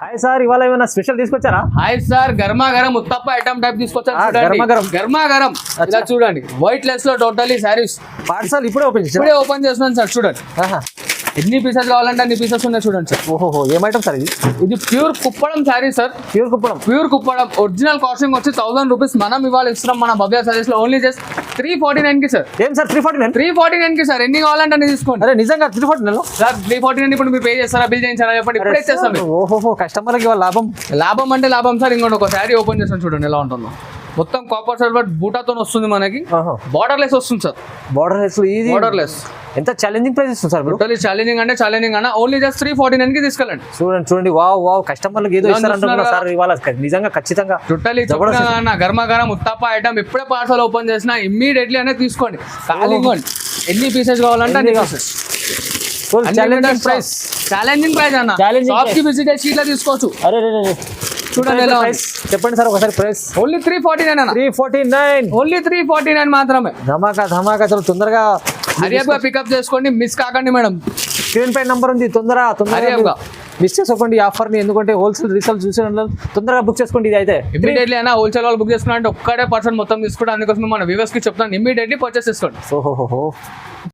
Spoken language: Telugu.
హాయ్ సార్, ఇవాళ ఏమైనా స్పెషల్ తీసుకొచ్చారా? హాయ్ సార్, గర్మా గరం ఉత్తప్ప ఐటమ్ టైప్ తీసుకొచ్చాను. గర్మా గరం ఇలా చూడండి, వైట్ లెస్ లో టోటలీ సారీస్ పార్సల్ ఇప్పుడే ఓపెన్ చేస్తున్నాను సార్. చూడండి ఎన్ని పీసెస్ కావాలంటే అన్ని పీసెస్ ఉన్నాయి చూడండి సార్. ఓహో, ఏం ఐటమ్ సార్ ఇది? ఇది pure Kuppadam sari sir. Pure Kuppadam original casting వచ్చి 1000 రూపీస్. మనం ఇవాళ ఇస్తున్నాం మన భవ్య సారీస్ లో ఓన్లీ జస్ట్ 349 కి సార్. ఏం సార్ 349 కి సార్. ఎన్ని కావాలంటే అన్ని తీసుకోండి. అరే నిజంగా 349 సార్? 349 ఇప్పుడు మీరు పే చేస్తారా, బిల్ చేయించారా చెప్పండి, ఇప్పుడే ఇచ్చేస్తాం. ఓహో, కస్టమర్కి ఇవాళ లాభం అంటే లాభం సార్. ఇంకోటి ఒక శారీ ఓపెన్ చేస్తాను చూడండి ఎలా ఉంటుందో. మొత్తం కాపర్ సిల్వర్ బూటాతో వస్తుంది మనకి. బార్డర్ లెస్ వస్తుంది సార్. బార్డర్ లెస్ ఎంత ఛాలెంజింగ్ ప్రైస్ ఇస్తుంది సార్ మీరు? ఛాలెంజింగ్ అన్న ఓన్లీ జస్ట్ 349 కి తీసుకెళ్ళండి. చూడండి వావ్ కస్టమర్లకు ఏదో ఇస్తారంటున్నారు సార్ ఇవాళ. నిజంగా ఖచ్చితంగా టోటలీ గర్మగరం ఉత్తప్ప ఐటమ్ ఇప్పుడే పార్సల్ ఓపెన్ చేసిన ఇమ్మీడియట్లీ అనేది తీసుకోండి. ఖాళీ ఎన్ని పీసెస్ కావాలంటే అన్ని పీసెస్. ఛాలెంజింగ్ ప్రైస్ అన్న. షాప్ కి విజిట్ చేసి ఇట్లా తీసుకోవచ్చు. చూడండి ఎలా చెప్పండి సార్ ఒకసారి ప్రైస్. ఓన్లీ 349 అన్న. 349 ఓన్లీ 349 మాత్రమే. ధమాకా చాలా తొందరగా హరియాబ్గా పికప్ చేసుకోండి, మిస్ కాకండి మేడం. స్క్రీన్ పై నంబర్ ఉంది, తొందరగా మిస్ చేసుకోండి ఈ ఆఫర్ ని. ఎందుకంటే హోల్సేల్ రీసేల్ చూసే తొందరగా బుక్ చేసుకోండి. ఇది అయితే ఇమీడియట్లీ అయినా హోల్సేల్ వాళ్ళు బుక్ చేసుకున్నా అంటే ఒక్కడే పర్సన్ మొత్తం తీసుకుంటే అందుకోసం మన వ్యూవర్స్ కి చెప్తాను, ఇమీడియట్లీ పర్చేస్ చేసుకోండి. ఓహో,